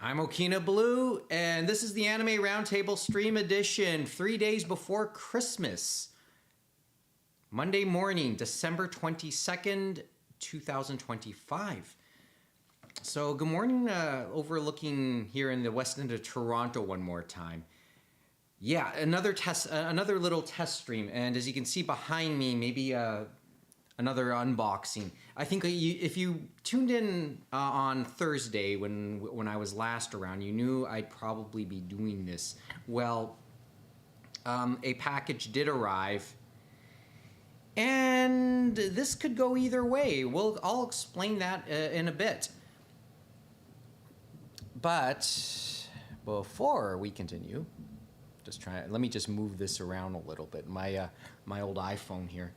I'm Okina Blue, and this is the Anime Roundtable Stream Edition, 3 days before Christmas. Monday morning, December 22nd, 2025. So good morning, overlooking here in the west end of Toronto one more time. Yeah, another little test stream, and as you can see behind me, maybe another unboxing. I think if you tuned in on Thursday when I was last around, you knew I'd probably be doing this. Well, a package did arrive, and this could go either way. I'll explain that in a bit. But before we continue, let me just move this around a little bit. My old iPhone here.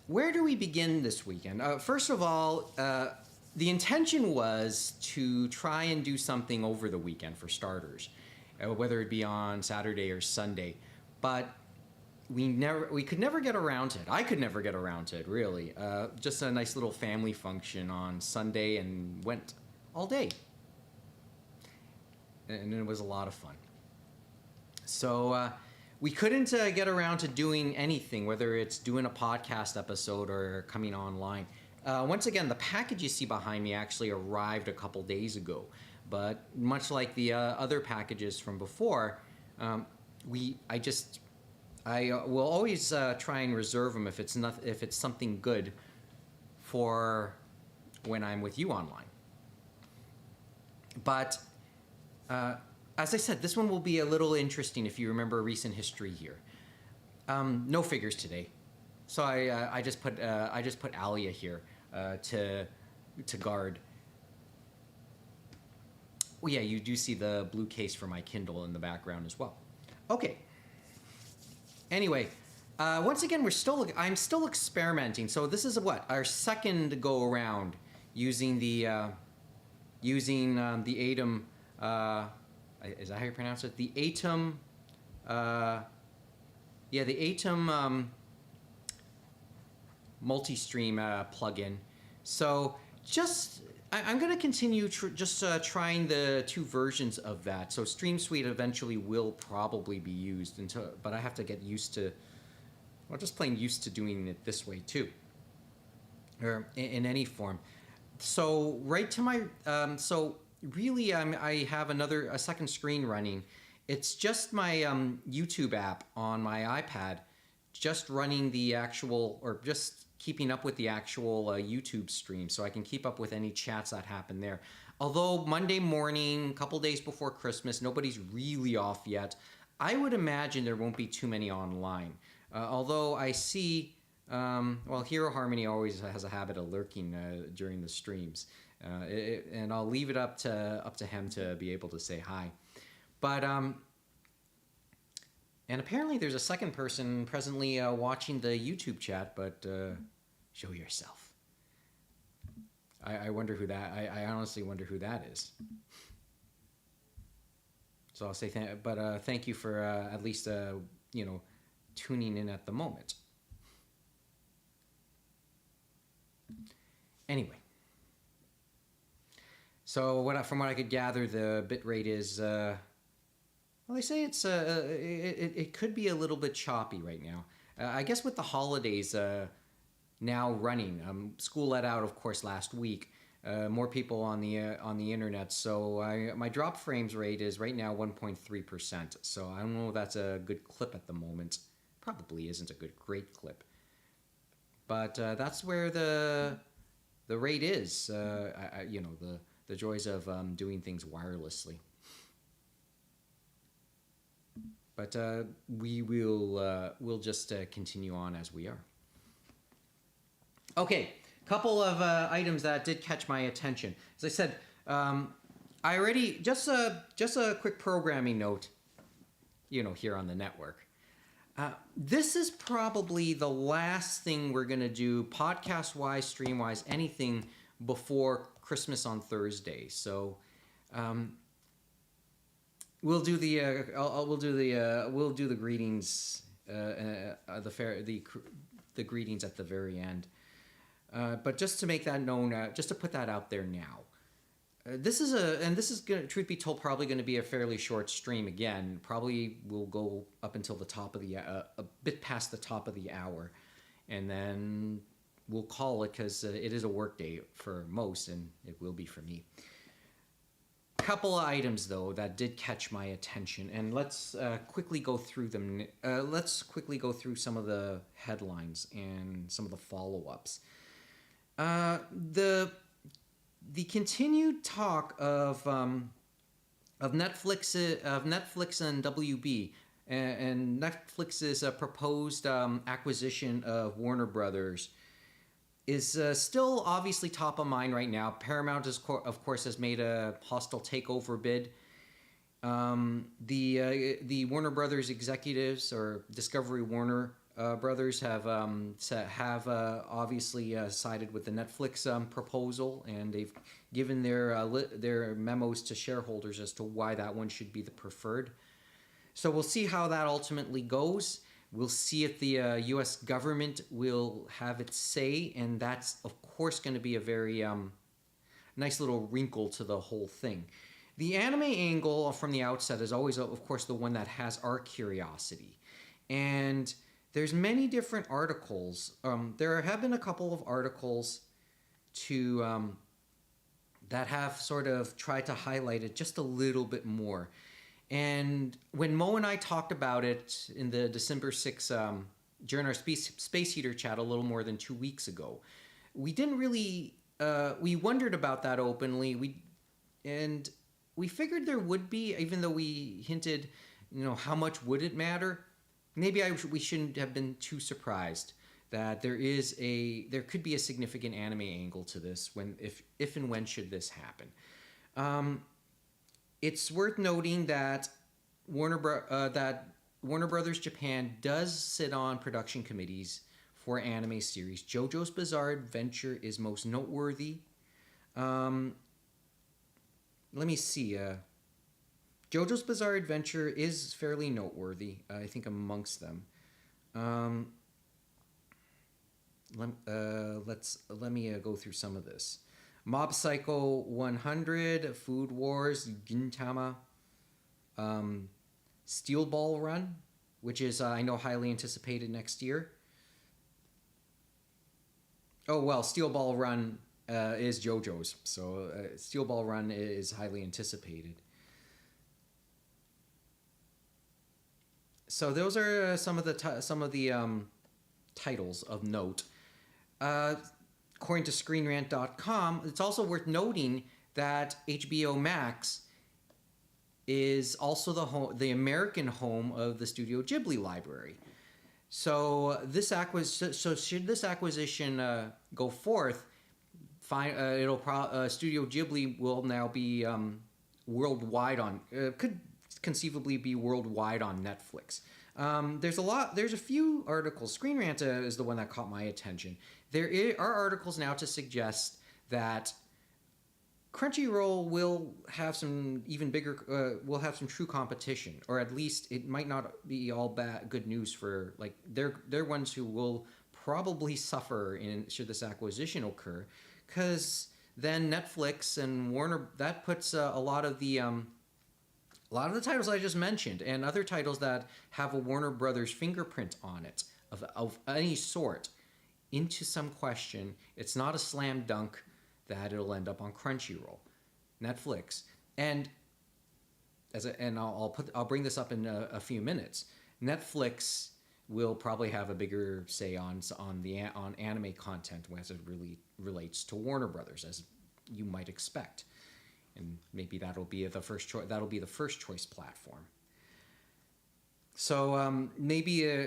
Where do we begin this weekend? First of all, the intention was to try and do something over the weekend for starters, whether it be on Saturday or Sunday. But we could never get around to it. I could never get around to it, really. Just a nice little family function on Sunday and went all day. And it was a lot of fun. So we couldn't get around to doing anything, whether it's doing a podcast episode or coming online. Once again, the package you see behind me actually arrived a couple days ago. But much like the other packages from before, I will always try and reserve them if it's something good for when I'm with you online. But as I said, this one will be a little interesting if you remember recent history here. No figures today, so I just put Alia here to guard. Oh yeah, you do see the blue case for my Kindle in the background as well. Okay. Anyway, once again, I'm still experimenting. So this is our second go around using the Atom. Is that how you pronounce it? The Atom. The Atom multi-stream plugin. So I'm going to continue trying the two versions of that. So Stream Suite eventually will probably be used but I have to get used to, just plain used to doing it this way too, or in any form. So right to my really, I have a second screen running. It's just my YouTube app on my iPad, just running the actual, or just keeping up with the actual YouTube stream, so I can keep up with any chats that happen there. Although Monday morning, a couple days before Christmas, nobody's really off yet. I would imagine there won't be too many online. Although I see, Hero Harmony always has a habit of lurking during the streams. And I'll leave it up to him to be able to say hi. But and apparently there's a second person presently watching the YouTube chat, but show yourself. I wonder who that. I honestly wonder who that is. So I'll say thank you for at least tuning in at the moment. Anyway. So from what I could gather, the bitrate is, they say it could be a little bit choppy right now. I guess with the holidays now running, school let out, of course, last week. More people on the internet, so my drop frames rate is right now 1.3%. So I don't know if that's a good clip at the moment. Probably isn't a great clip, but that's where the rate is. The joys of doing things wirelessly. But we'll just continue on as we are. Okay, couple of items that did catch my attention. As I said, I already just a quick programming note. Here on the network. This is probably the last thing we're gonna do, podcast-wise, stream-wise, anything before Christmas on Thursday. So we'll do the greetings, the greetings at the very end. But just to make that known, just to put that out there now. this is gonna, truth be told, probably going to be a fairly short stream again. Probably will go up until the top of the a bit past the top of the hour, and then we'll call it because it is a work day for most, and it will be for me. Couple of items though that did catch my attention, and let's quickly go through them. Let's quickly go through some of the headlines and some of the follow-ups. The continued talk of Netflix and WB and Netflix's proposed acquisition of Warner Brothers is still obviously top of mind right now. Paramount of course has made a hostile takeover bid. The Warner Brothers executives, or Discovery Warner Brothers, have obviously sided with the Netflix proposal, and they've given their memos to shareholders as to why that one should be the preferred. So we'll see how that ultimately goes. We'll see if the U.S. government will have its say, and that's of course going to be a very nice little wrinkle to the whole thing. The anime angle from the outset is always, of course, the one that has our curiosity, and there's many different articles. There have been a couple of articles that have sort of tried to highlight it just a little bit more. And when Mo and I talked about it in the December 6th, during our Space Heater chat a little more than 2 weeks ago, we didn't really, we wondered about that openly. We figured there would be, even though we hinted, how much would it matter? Maybe we shouldn't have been too surprised that there could be a significant anime angle to this if and when should this happen. It's worth noting that Warner Brothers Japan does sit on production committees for anime series. JoJo's Bizarre Adventure is most noteworthy. Let me see. JoJo's Bizarre Adventure is fairly noteworthy, I think, amongst them. Let me go through some of this. Mob Psycho 100, Food Wars, Gintama, Steel Ball Run, which is, I know, highly anticipated next year. Oh, well, Steel Ball Run is JoJo's, so Steel Ball Run is highly anticipated. So those are some of the titles of note. According to ScreenRant.com, it's also worth noting that HBO Max is also the American home of the Studio Ghibli library. So should this acquisition go forth, Studio Ghibli will now be worldwide could conceivably be worldwide on Netflix. There's a few articles. Screen Rant is the one that caught my attention. There are articles now to suggest that Crunchyroll will have some even bigger, will have some true competition, or at least it might not be all good news for, like, they're ones who will probably suffer should this acquisition occur, because then Netflix and Warner, that puts a lot of the titles I just mentioned and other titles that have a Warner Brothers fingerprint on it of any sort into some question. It's not a slam dunk that it'll end up on Crunchyroll, Netflix, and I'll bring this up in a few minutes. Netflix will probably have a bigger say on anime content as it really relates to Warner Brothers, as you might expect, and maybe that'll be the first choice. That'll be the first choice platform. So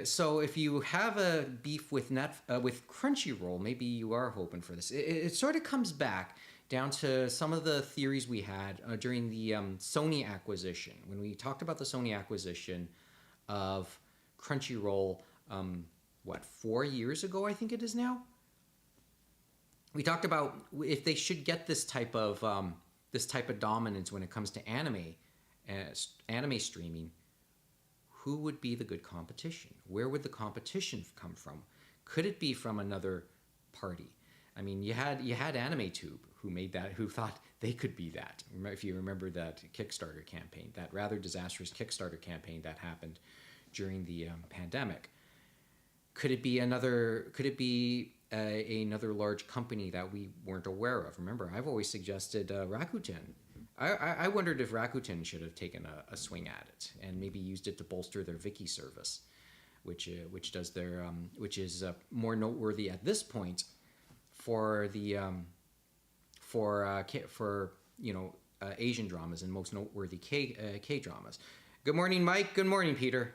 so if you have a beef with Crunchyroll, maybe you are hoping for this. It sort of comes back down to some of the theories we had during the Sony acquisition. When we talked about the Sony acquisition of Crunchyroll, 4 years ago, I think it is now. We talked about if they should get this type of dominance when it comes to anime streaming. Who would be the good competition? Where would the competition come from? Could it be from another party? I mean, you had AnimeTube who made that, who thought they could be that. If you remember that Kickstarter campaign, that rather disastrous Kickstarter campaign that happened during the pandemic. Could it be another? Could it be another large company that we weren't aware of? Remember, I've always suggested Rakuten. I wondered if Rakuten should have taken a swing at it and maybe used it to bolster their Wiki service, which does their which is more noteworthy at this point for the for Asian dramas and most noteworthy K dramas. Good morning, Mike. Good morning, Peter.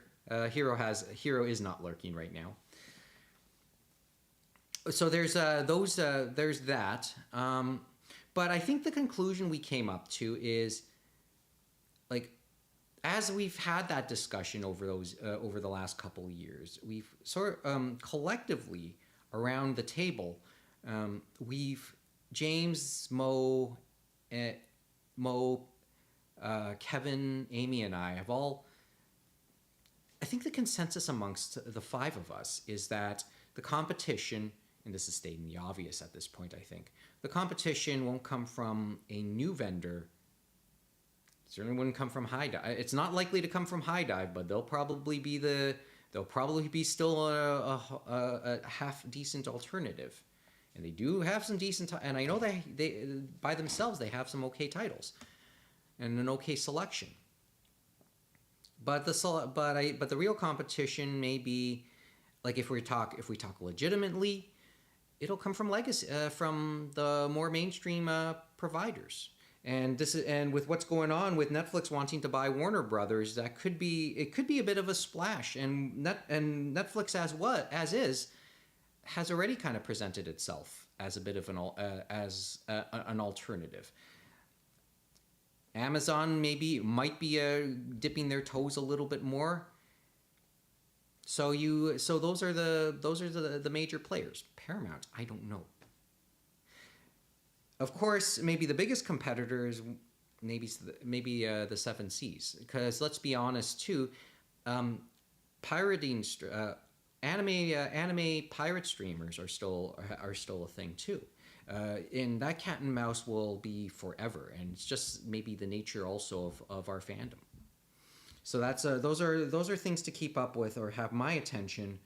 Hero is not lurking right now. So there's that. But I think the conclusion we came up to is, like, as we've had that discussion over the last couple of years, we've sort of collectively around the table, we've James, Kevin, Amy, and I have all. I think the consensus amongst the five of us is that the competition, and this is stating the obvious at this point, I think, the competition won't come from a new vendor. It certainly wouldn't come from High Dive. It's not likely to come from High Dive, but they'll probably be still a half decent alternative, and they do have some decent. And I know they by themselves they have some okay titles, and an okay selection. But the real competition may be, like, if we talk legitimately, it'll come from legacy, from the more mainstream providers. And with what's going on with Netflix wanting to buy Warner Brothers, it could be a bit of a splash. And Netflix as is has already kind of presented itself as a bit of an alternative. Amazon might be dipping their toes a little bit more. So those are the major players. Paramount, I don't know. Of course, maybe the biggest competitor is maybe the Seven Seas, because let's be honest too, pirating anime pirate streamers are still a thing too. And that cat and mouse will be forever, and it's just maybe the nature also of our fandom. So that's those are things to keep up with or have my attention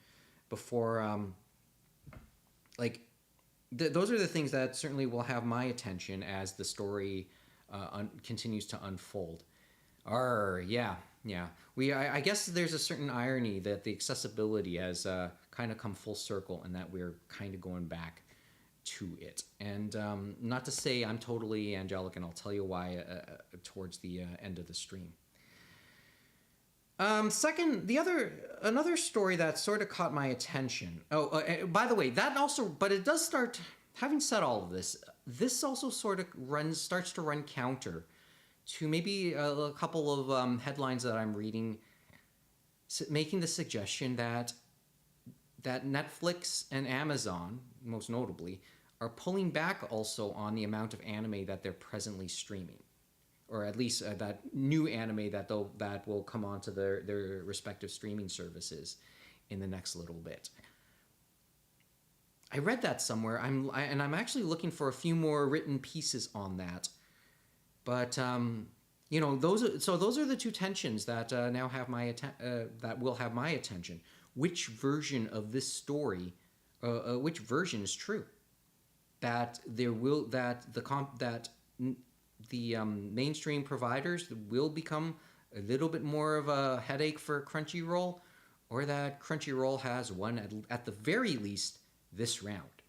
before those are the things that certainly will have my attention as the story continues to unfold. Yeah. I guess there's a certain irony that the accessibility has kind of come full circle, and that we're kind of going back to it. And not to say I'm totally angelic, and I'll tell you why towards the end of the stream. Second, another story that sort of caught my attention. By the way, that also, but it does start. Having said all of this also sort of starts to run counter to maybe a couple of headlines that I'm reading, making the suggestion that Netflix and Amazon, most notably, are pulling back also on the amount of anime that they're presently streaming, or at least that new anime that will come onto their respective streaming services in the next little bit. I read that somewhere. I'm actually looking for a few more written pieces on that. But those are the two tensions that now have that will have my attention. Which version of this story, which version is true? That the mainstream providers will become a little bit more of a headache for Crunchyroll, or that Crunchyroll has won at the very least this round.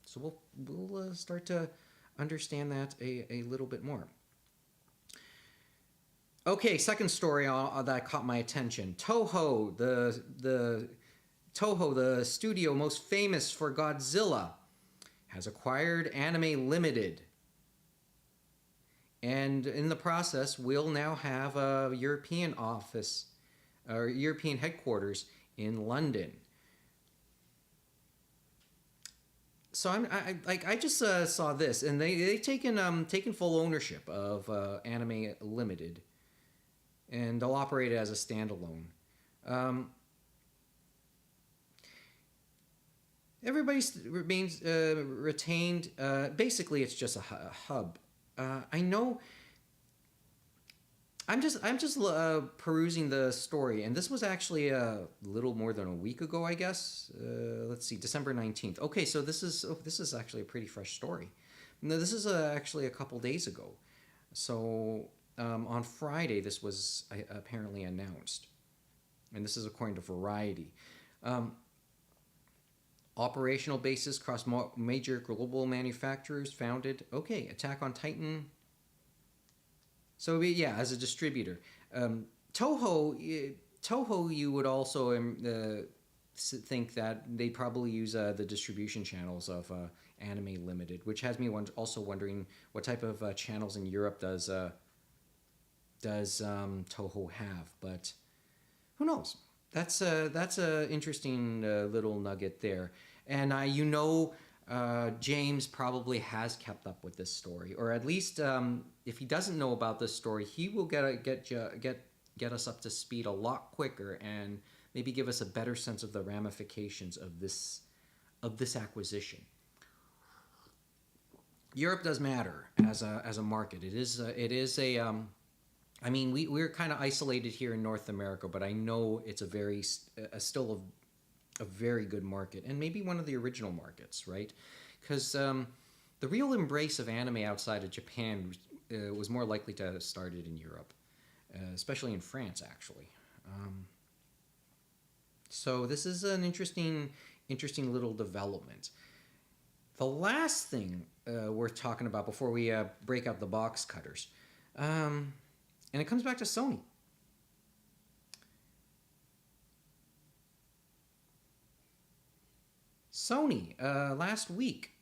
So we'll start to understand that a little bit more. Okay, second story that caught my attention. Toho, the studio most famous for Godzilla, has acquired Anime Limited. And in the process, we'll now have a European office, or European headquarters in London. So I just saw this, and they've taken full ownership of Anime Limited, and they'll operate it as a standalone. everybody remains retained. Basically, it's just a hub. I know. I'm just perusing the story, and this was actually a little more than a week ago, I guess. Let's see, December 19th. Okay, so this is actually a pretty fresh story. No, this is actually a couple days ago. So on Friday, this was apparently announced, and this is according to Variety. Um, Operational basis across major global manufacturers founded. Okay, Attack on Titan. So yeah, as a distributor, Toho, Toho, you would also think that they probably use the distribution channels of Anime Limited, which has me also wondering what type of channels in Europe does Toho have. But who knows? That's a interesting little nugget there, and James probably has kept up with this story, or at least if he doesn't know about this story, he will get us up to speed a lot quicker, and maybe give us a better sense of the ramifications of this acquisition. Europe does matter as a market. It is a I mean, we're kind of isolated here in North America, but I know it's still a very good market, and maybe one of the original markets, right? Because the real embrace of anime outside of Japan was more likely to have started in Europe, especially in France, actually. So this is an interesting little development. The last thing worth talking about before we break out the box cutters. And it comes back to Sony. Sony, last week.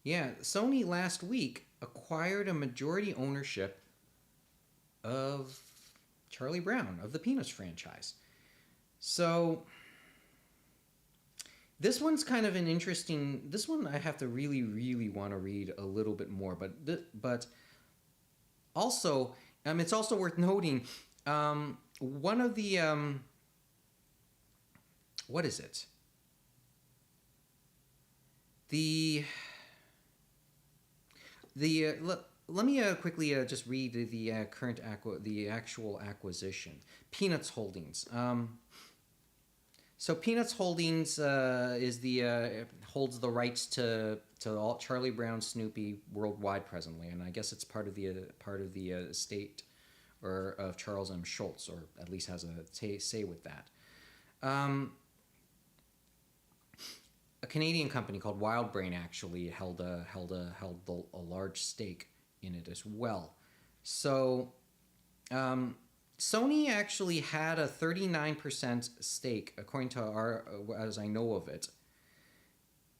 Yeah, Sony last week acquired a majority ownership of Charlie Brown, of the Peanuts franchise. So this one's kind of an interesting. This one I have to really, really want to read a little bit more. But also, it's also worth noting. One of the what is it? Let me quickly just read the actual acquisition. Peanuts Holdings. So Peanuts Holdings holds the rights to all Charlie Brown, Snoopy worldwide presently, and I guess it's part of the estate or of Charles M. Schulz, or at least has a say with that. A Canadian company called WildBrain actually held a large stake in it as well. So. Sony actually had a 39% stake, according to as I know of it,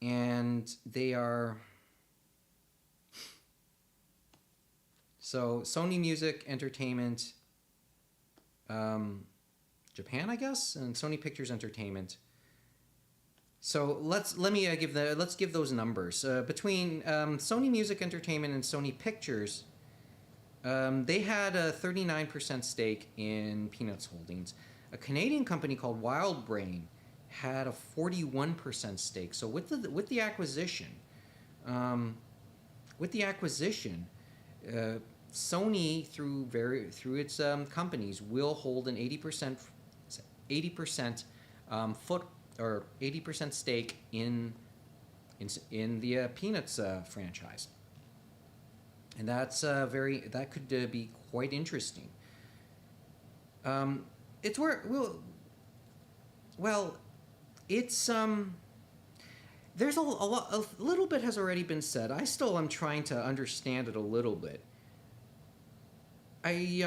and they are. So Sony Music Entertainment, Japan, I guess, and Sony Pictures Entertainment. So let's give those numbers between Sony Music Entertainment and Sony Pictures. They had a 39% stake in Peanuts Holdings. A Canadian company called WildBrain had a 41% stake. So with the acquisition, Sony through its companies will hold an 80% foot or 80% stake in the Peanuts franchise. And that could be quite interesting. It's where it's there's a little bit has already been said. I still am trying to understand it a little bit. I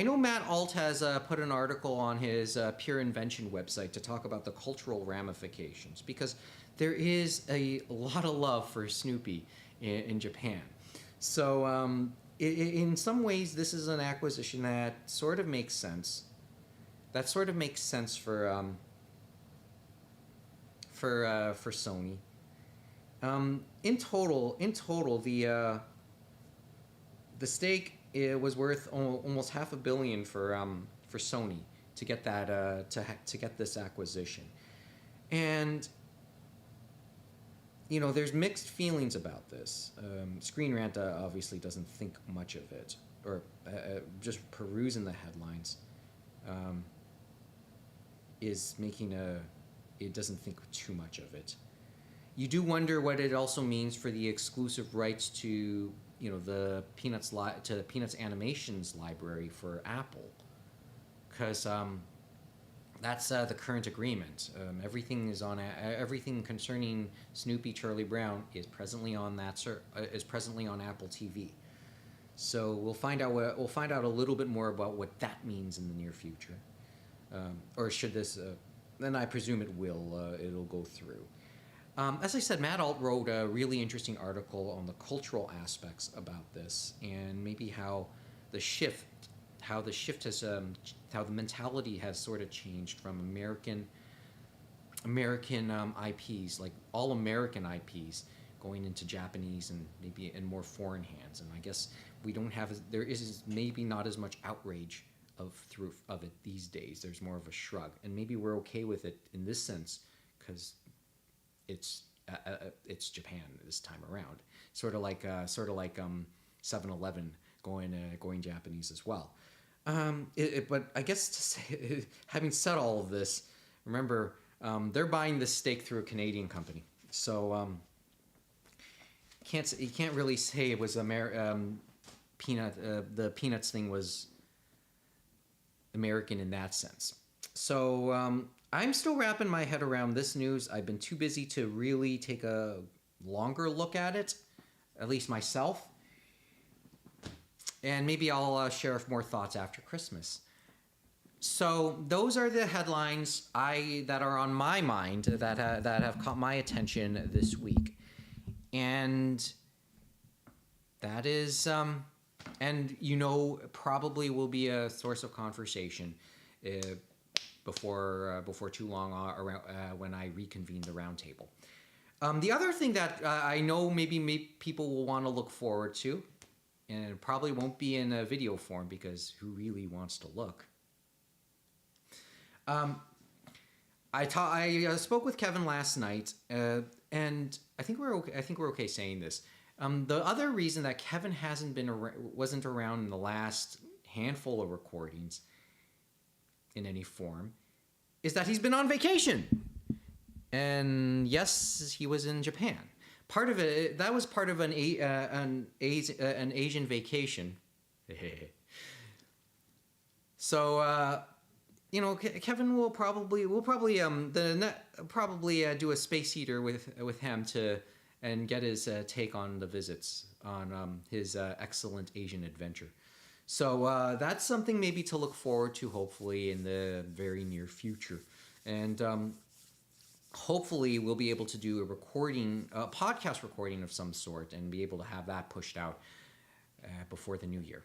know Matt Alt has put an article on his Pure Invention website to talk about the cultural ramifications, because there is a lot of love for Snoopy in Japan. So in some ways, this is an acquisition that sort of makes sense. That sort of makes sense for Sony. In total, the stake was worth almost $500 million for Sony to get that to get this acquisition. And there's mixed feelings about this. Screen Rant obviously doesn't think much of it, or just perusing the headlines is making it doesn't think too much of it. You do wonder what it also means for the exclusive rights to the Peanuts to Peanuts Animations library for Apple, because that's the current agreement. Everything concerning Snoopy, Charlie Brown is presently on Apple TV. So we'll find out a little bit more about what that means in the near future, or should this? Then I presume it will. It'll go through. As I said, Matt Alt wrote a really interesting article on the cultural aspects about this, and maybe how the mentality has sort of changed from American IPs, like all American IPs, going into Japanese and maybe in more foreign hands. And I guess there is maybe not as much outrage of it these days. There's more of a shrug, and maybe we're okay with it in this sense because it's Japan this time around. Sort of like 7-Eleven going Japanese as well. But I guess to say, having said all of this, remember they're buying this stake through a Canadian company, so you can't really say it was the Peanuts thing was American in that sense. So I'm still wrapping my head around this news. I've been too busy to really take a longer look at it, at least myself. And maybe I'll share more thoughts after Christmas. So those are the headlines that are on my mind that have caught my attention this week, and that is probably will be a source of conversation before too long when I reconvene the roundtable. The other thing that I know maybe people will want to look forward to, and it probably won't be in a video form because who really wants to look? I spoke with Kevin last night, and I think we're okay saying this. The other reason that Kevin wasn't around in the last handful of recordings in any form is that he's been on vacation. And yes, he was in Japan. Part of it, that was part of an Asian vacation. So Kevin will probably do a space heater with him and get his take on the visits on his excellent Asian adventure. So that's something maybe to look forward to, hopefully in the very near future, and hopefully we'll be able to do a podcast recording of some sort, and be able to have that pushed out before the new year.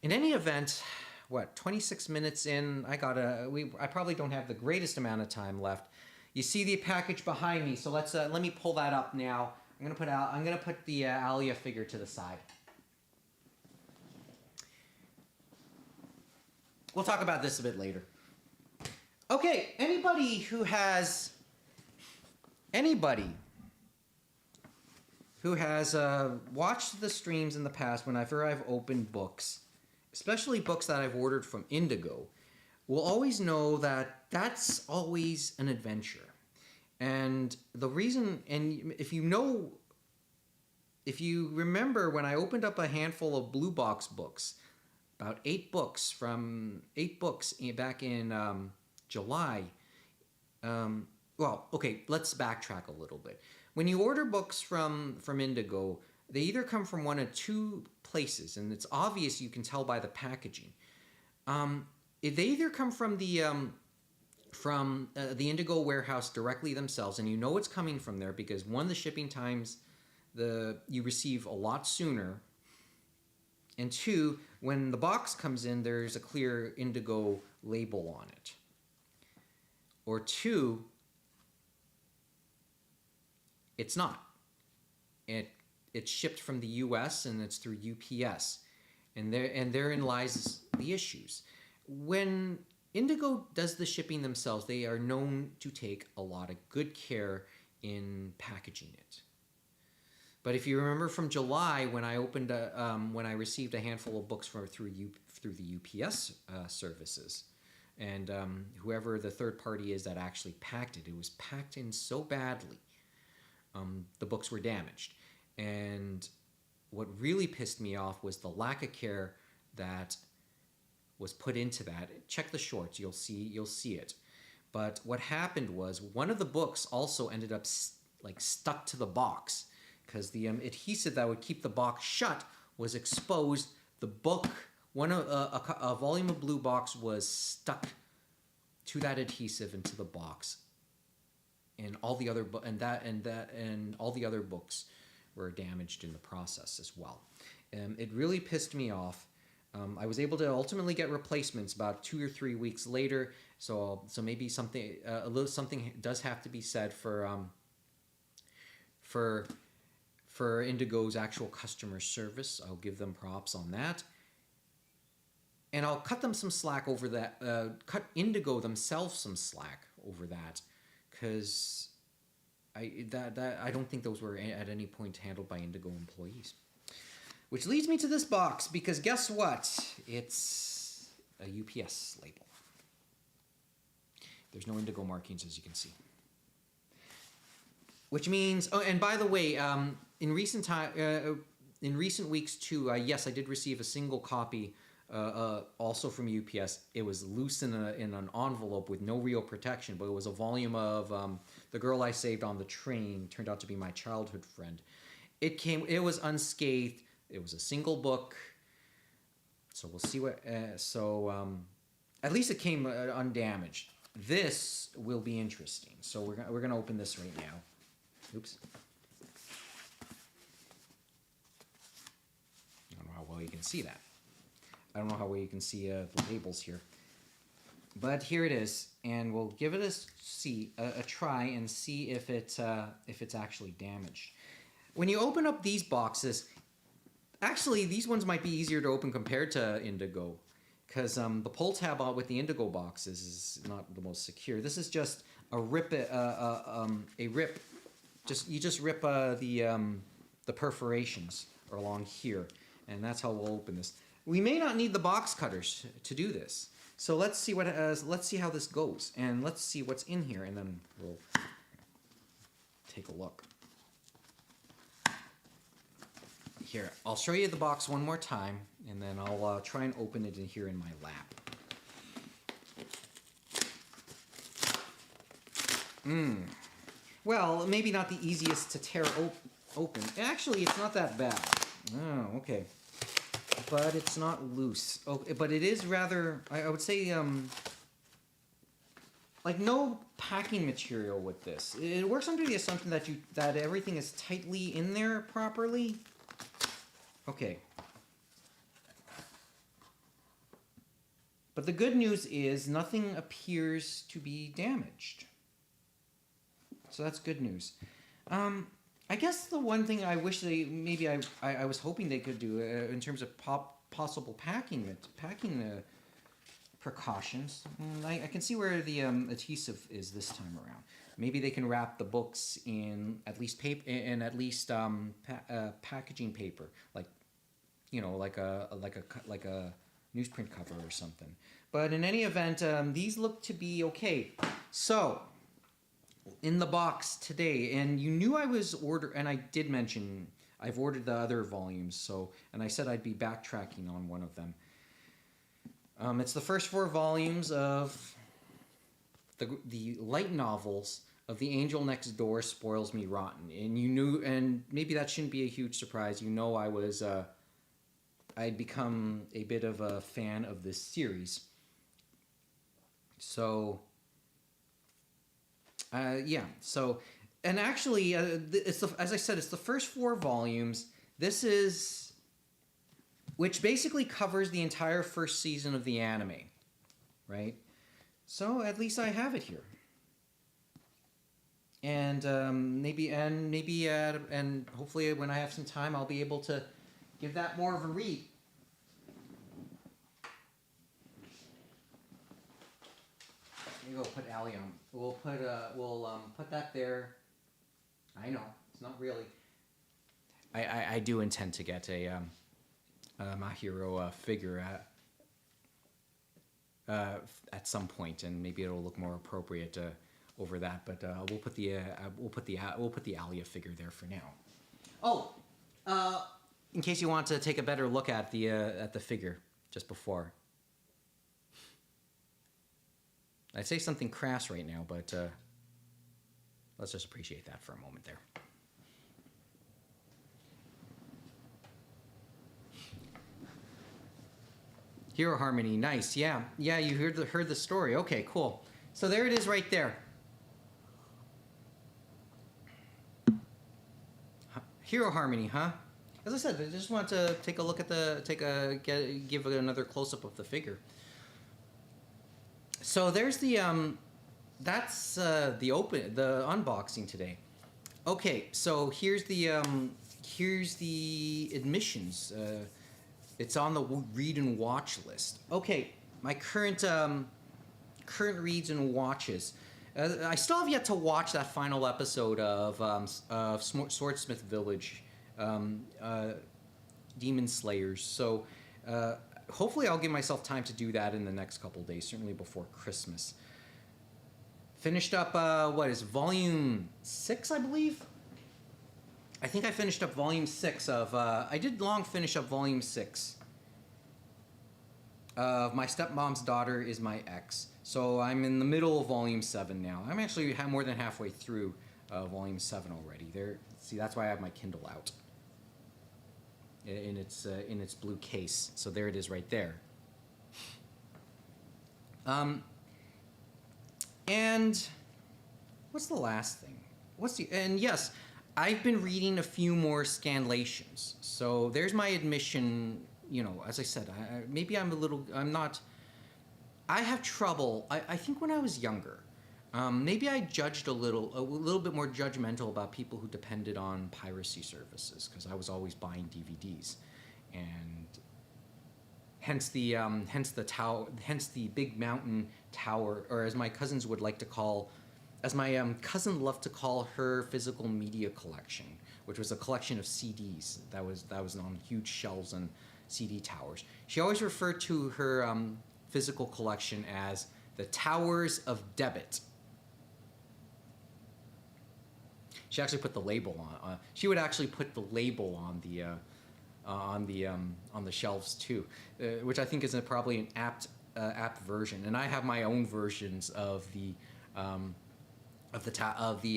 In any event, 26 minutes in, I probably don't have the greatest amount of time left. You see the package behind me, so let me pull that up now. I'm gonna put the Alia figure to the side. We'll talk about this a bit later. Okay, anybody who has watched the streams in the past whenever I've opened books, especially books that I've ordered from Indigo, will always know that that's always an adventure. And the reason, and if you remember when I opened up a handful of Blue Box books, about 8 books back in July. Let's backtrack a little bit. When you order books from Indigo, they either come from one of two places, and it's obvious, you can tell by the packaging. They either come from the Indigo warehouse directly themselves, and you know it's coming from there because one, the shipping times you receive a lot sooner, and two, when the box comes in, there's a clear Indigo label on it. Or two, it's not. It's shipped from the U.S. and it's through UPS, and therein lies the issues. When Indigo does the shipping themselves. They are known to take a lot of good care in packaging it. But if you remember from July, when I when I received a handful of books through the UPS services, and whoever the third party is that actually packed it, it was packed in so badly, the books were damaged. And what really pissed me off was the lack of care that was put into that. Check the shorts; you'll see it. But what happened was one of the books also ended up stuck to the box, because the adhesive that would keep the box shut was exposed. The book, a volume of blue box, was stuck to that adhesive into the box, and all the other all the other books were damaged in the process as well. It really pissed me off. I was able to ultimately get replacements about 2 or 3 weeks later. So maybe something does have to be said for Indigo's actual customer service. I'll give them props on that. And I'll cut them some slack over that, cut Indigo themselves some slack over that, because I don't think those were at any point handled by Indigo employees. Which leads me to this box, because guess what? It's a UPS label. There's no Indigo markings, as you can see. Which means, oh, and by the way, in recent weeks too, yes, I did receive a single copy, also from UPS. It was loose in an envelope with no real protection, but it was a volume of The Girl I Saved on the Train. Turned out to be my childhood friend. It was unscathed. It was a single book. So we'll see what. At least it came undamaged. This will be interesting. So we're gonna open this right now. Oops. I don't know how well you can see that. I don't know how well you can see the labels here. But here it is, and we'll give it a try and see if it's actually damaged. When you open up these boxes, actually these ones might be easier to open compared to Indigo, because the pull tab with the Indigo boxes is not the most secure. This is just a rip. You just rip the perforations along here, and that's how we'll open this. We may not need the box cutters to do this, so let's see how this goes, and let's see what's in here, and then we'll take a look. Here, I'll show you the box one more time, and then I'll try and open it in here in my lap. Well, maybe not the easiest to tear open. Actually, it's not that bad. Oh, okay. But it's not loose. Oh, but it is rather, I would say, like no packing material with this. It works under the assumption that everything is tightly in there properly. Okay. But the good news is nothing appears to be damaged. So that's good news. I guess the one thing I wish I was hoping they could do in terms of possible packing precautions. I can see where the adhesive is this time around. Maybe they can wrap the books in at least packaging paper, like a newsprint cover or something. But in any event, these look to be okay. So, in the box today, and you knew I was and I did mention I've ordered the other volumes, and I said I'd be backtracking on one of them. It's the first 4 volumes of the light novels of The Angel Next Door Spoils Me Rotten. And you knew, and maybe that shouldn't be a huge surprise, you know I'd become a bit of a fan of this series. So, yeah. So, and actually, as I said, it's the first 4 volumes. This is, which basically covers the entire first season of the anime, right? So at least I have it here. And and hopefully when I have some time, I'll be able to give that more of a read. me go put allium. We'll put that there. I know it's not really. I do intend to get my hero figure at some point, and maybe it'll look more appropriate over that. But we'll put the Alia figure there for now. Oh, in case you want to take a better look at the figure just before. I'd say something crass right now, but let's just appreciate that for a moment there. Hero Harmony, nice, yeah. Yeah, you heard the story. Okay, cool. So there it is right there. Hero Harmony, huh? As I said, I just want to take a look at give it another close-up of the figure. So there's the that's the unboxing today. Okay, so here's the admissions. It's on the read and watch list. Okay, my current reads and watches. I still have yet to watch that final episode of Swordsmith Village, Demon Slayers. So hopefully I'll give myself time to do that in the next couple days, certainly before Christmas. Finished up, volume 6, I believe? I think I finished up volume 6 of, I did long finish up volume 6 of My Stepmom's Daughter Is My Ex. So I'm in the middle of volume 7 now. I'm actually more than halfway through volume 7 already. See, that's why I have my Kindle out in its blue case. So there it is right there. And what's the last thing? And yes, I've been reading a few more scanlations. So there's my admission. You know, as I said, I have trouble. I think when I was younger, maybe I judged a little bit more judgmental about people who depended on piracy services, because I was always buying DVDs, and hence the Big Mountain Tower, or as my cousins would like to call, as my cousin loved to call her physical media collection, which was a collection of CDs that was on huge shelves and CD towers. She always referred to her physical collection as the Towers of Debit. She actually put the label on. She would actually put the label on the shelves too, which I think is probably an apt version. And I have my own versions of the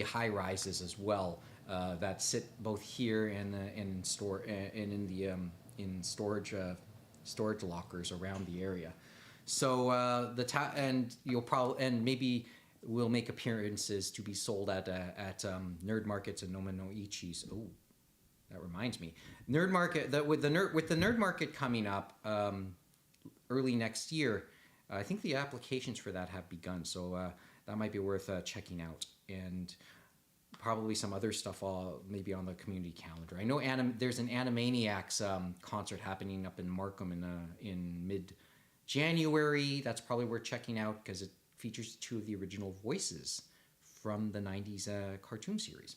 high rises as well that sit both here and in storage lockers around the area. So maybe we'll make appearances to be sold at nerd markets and Noma no Ichis. Oh, that reminds me, nerd market. With the nerd market coming up early next year, I think the applications for that have begun. So that might be worth checking out, and probably some other stuff maybe on the community calendar. I know there's an Animaniacs concert happening up in Markham in mid-January. That's probably worth checking out because it features 2 of the original voices from the 90s cartoon series.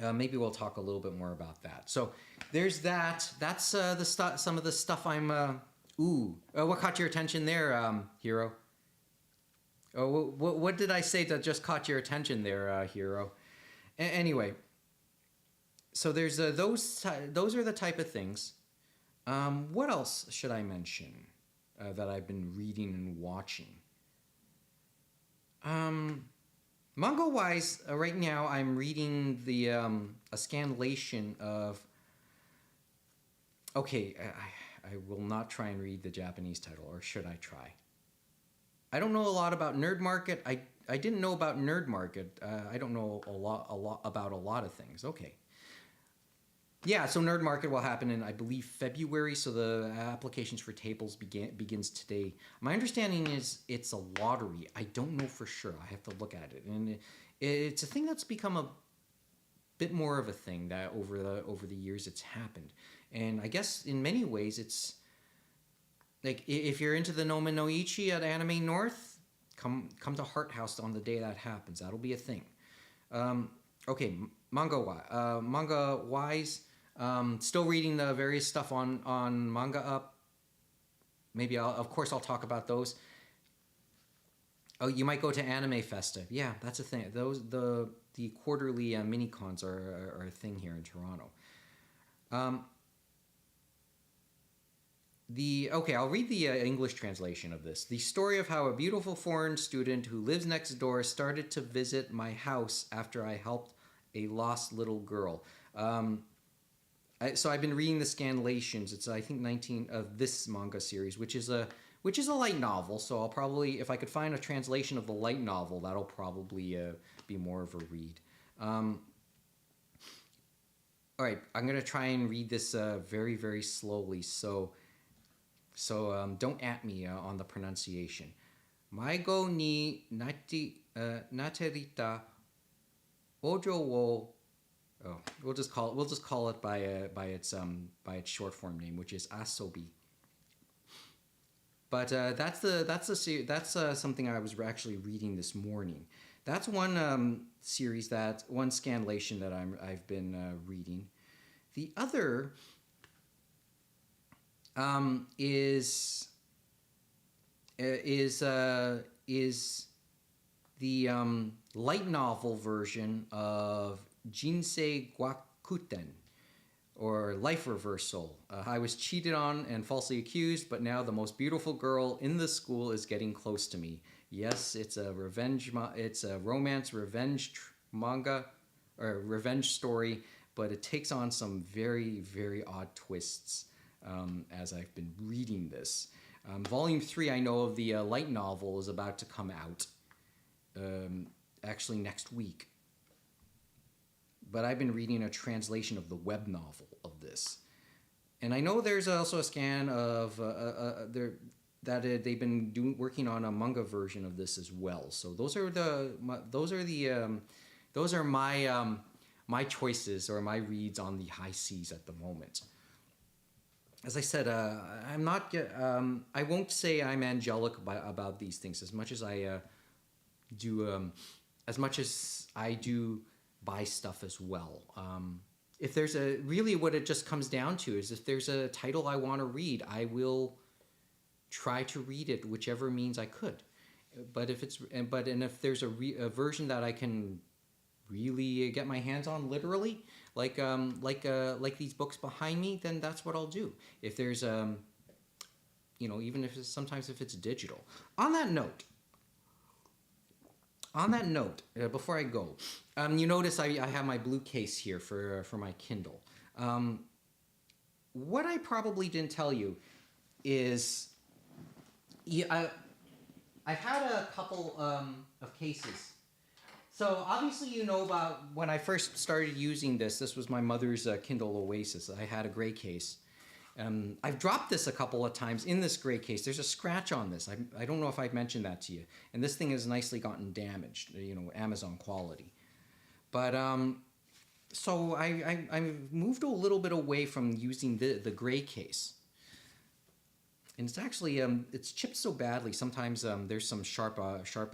Maybe we'll talk a little bit more about that. So there's that. That's some of the stuff I'm... what caught your attention there, Hero? Oh, what did I say that just caught your attention there, Hero? Anyway, so there's those are the type of things. What else should I mention that I've been reading and watching? Manga-wise, right now I'm reading a scanlation of... Okay, I will not try and read the Japanese title, or should I try? I don't know a lot about Nerd Market. I didn't know about Nerd Market. I don't know a lot about a lot of things. Okay. Yeah, so Nerd Market will happen in, I believe, February, so the applications for tables begins today. My understanding is it's a lottery. I don't know for sure. I have to look at it. And it's a thing that's become a bit more of a thing that over the years it's happened. And I guess in many ways it's... Like, if you're into the Noma no Ichi at Anime North, come to Heart House on the day that happens. That'll be a thing. Okay, manga wise, still reading the various stuff on Manga Up. Maybe of course I'll talk about those. Oh, you might go to Anime Festa. Yeah, that's a thing. The quarterly mini cons are a thing here in Toronto. I'll read the English translation of this. The story of how a beautiful foreign student who lives next door started to visit my house after I helped a lost little girl. So I've been reading the scanlations. It's I think 19 of this manga series, which is a light novel. So I'll probably, if I could find a translation of the light novel, that'll probably be more of a read. All right, I'm gonna try and read this very, very slowly. So don't at me on the pronunciation. Maigo ni naterita ojo wo. Oh, we'll just call it by its short form name, which is asobi. But that's something I was actually reading this morning. That's one series one scanlation that I've been reading. The other is the light novel version of Jinsei Gwakuten, or Life Reversal. I was cheated on and falsely accused, but now the most beautiful girl in the school is getting close to me. Yes, it's a romance revenge manga, or revenge story, but it takes on some very, very odd twists as I've been reading this. Volume 3, I know of the light novel, is about to come out actually next week. But I've been reading a translation of the web novel of this. And I know there's also a scan of they've been working on a manga version of this as well. So those are my choices or my reads on the high seas at the moment. As I said, I'm not. I won't say I'm angelic about these things as much as I do. As much as I do buy stuff as well. If there's really what it just comes down to is if there's a title I want to read, I will try to read it whichever means I could. But if there's a version that I can really get my hands on literally, like these books behind me, then that's what I'll do. If there's even if it's digital. On that note, before I go, you notice I have my blue case here for my Kindle. What I probably didn't tell you is, I've had a couple of cases. So obviously you know about when I first started using this. This was my mother's Kindle Oasis. I had a gray case. I've dropped this a couple of times in this gray case. There's a scratch on this. I don't know if I've mentioned that to you. And this thing has nicely gotten damaged, Amazon quality. But so I moved a little bit away from using the gray case. And it's actually, it's chipped so badly, sometimes there's some sharp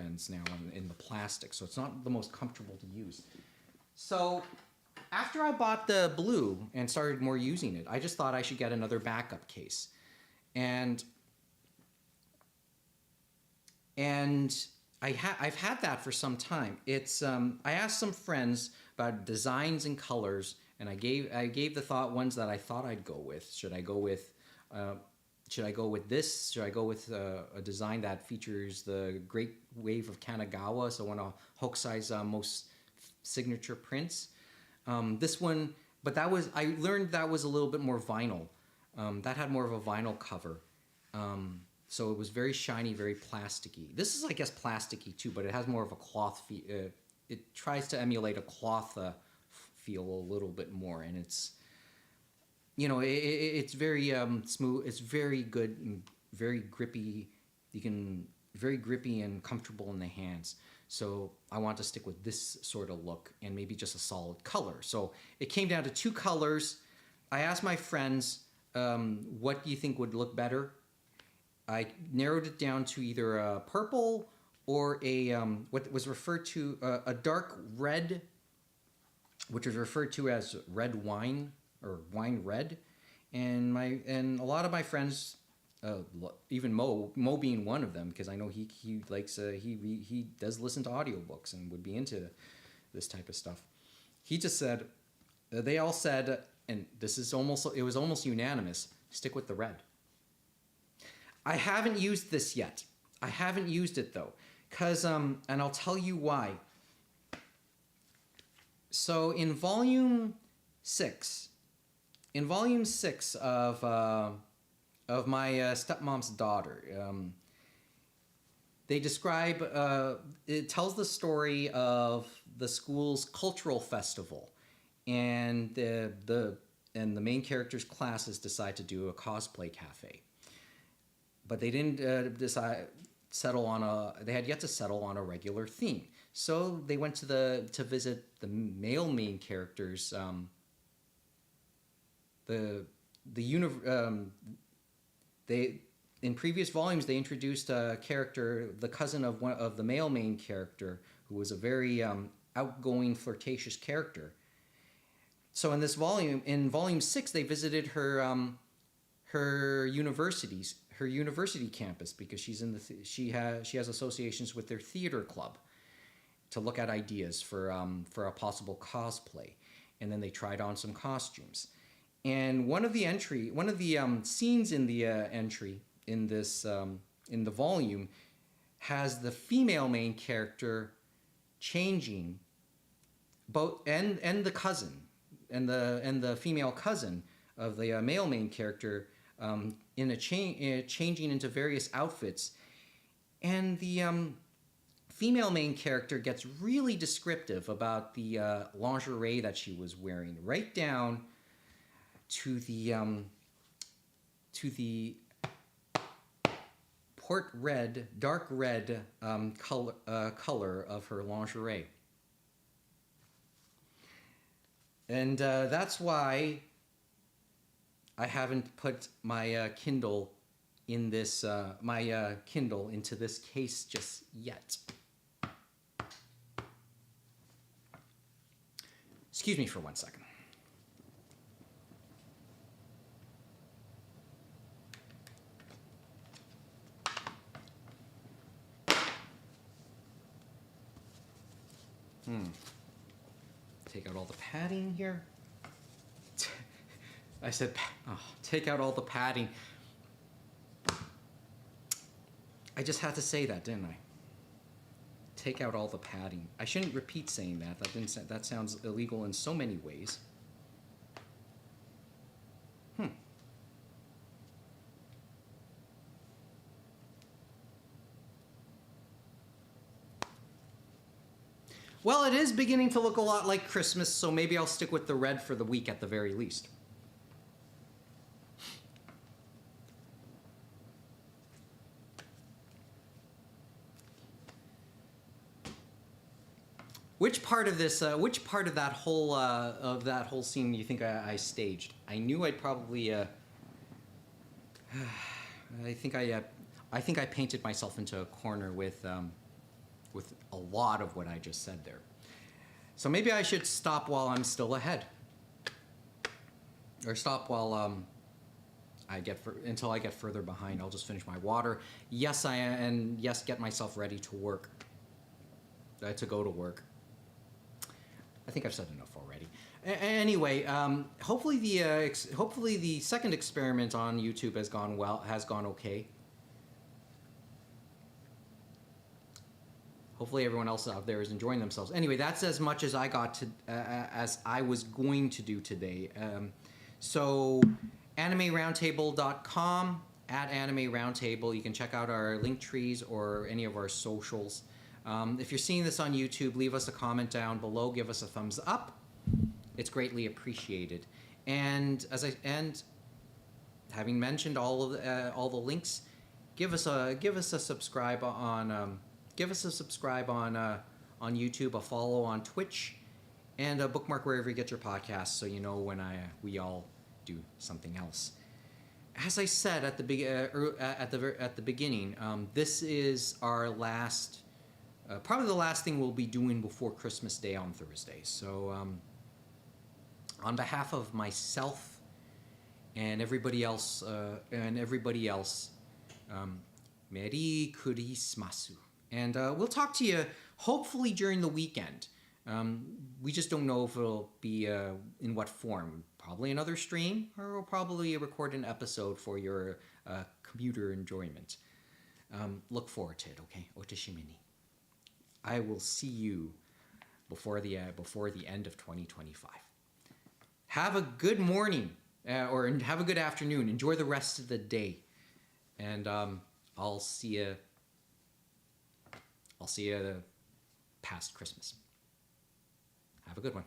ends now in the plastic, so it's not the most comfortable to use. So after I bought the blue and started more using it, I just thought I should get another backup case. And I've had that for some time. It's I asked some friends about designs and colors, and I gave the thought ones that I thought I'd go with. Should I go with this? Should I go with a design that features the Great Wave of Kanagawa, so one of Hokusai's most signature prints? This one, but I learned that was a little bit more vinyl. That had more of a vinyl cover. So it was very shiny, very plasticky. This is, I guess, plasticky too, but it has more of a cloth feel. It tries to emulate a cloth feel a little bit more, and it's, it's very smooth. It's very good and very grippy. Very grippy and comfortable in the hands. So I want to stick with this sort of look and maybe just a solid color. So it came down to two colors. I asked my friends, what do you think would look better? I narrowed it down to either purple or a what was referred to a dark red, which was referred to as red wine or wine red, and a lot of my friends, even Mo being one of them, because I know he likes he does listen to audiobooks and would be into this type of stuff. He just said, they all said, and it was almost unanimous, stick with the red. I haven't used this yet. I haven't used it though, because and I'll tell you why. So in volume 6 of my stepmom's daughter, they describe, it tells the story of the school's cultural festival, and the main character's classes decide to do a cosplay cafe, but they didn't they had yet to settle on a regular theme. So they went to visit the male main characters. In previous volumes they introduced a character, the cousin of one of the male main character, who was a very outgoing, flirtatious character. So in volume 6, they visited her university campus, because she has associations with their theater club to look at ideas for a possible cosplay, and then they tried on some costumes. And one of the scenes in the entry in this in the volume has the female main character changing, both and the cousin and the female cousin of the male main character changing into various outfits, and the female main character gets really descriptive about the lingerie that she was wearing, right down to the dark red color of her lingerie. And that's why I haven't put my Kindle in this Kindle into this case just yet. Excuse me for 1 second. Take out all the padding here. I said, take out all the padding. I just had to say that, didn't I? Take out all the padding. I shouldn't repeat saying that. That sounds illegal in so many ways. Well, it is beginning to look a lot like Christmas, so maybe I'll stick with the red for the week at the very least. Which part of that whole scene do you think I staged? I knew I'd probably. I think I painted myself into a corner with a lot of what I just said there. So maybe I should stop while I'm still ahead, or stop while until I get further behind. I'll just finish my water. Yes, get myself ready to work. To go to work. I think I've said enough already. Anyway, hopefully the second experiment on YouTube has gone okay. Hopefully everyone else out there is enjoying themselves. Anyway, that's as much as I got to as I was going to do today. So animeroundtable.com, @animeroundtable. You can check out our link trees or any of our socials. If you're seeing this on YouTube, leave us a comment down below. Give us a thumbs up. It's greatly appreciated. And having mentioned all the links, give us a subscribe on on YouTube, a follow on Twitch, and a bookmark wherever you get your podcasts, so you know when we all do something else. As I said at the beginning, this is our last probably the last thing we'll be doing before Christmas Day on Thursday. So on behalf of myself and everybody else, Merry Christmas. And we'll talk to you hopefully during the weekend. We just don't know if it'll be in what form. Probably another stream, or we'll probably record an episode for your commuter enjoyment. Look forward to it, okay? Otashimini. I will see you before the end of 2025. Have a good morning, or have a good afternoon. Enjoy the rest of the day, and I'll see you. I'll see you past Christmas. Have a good one.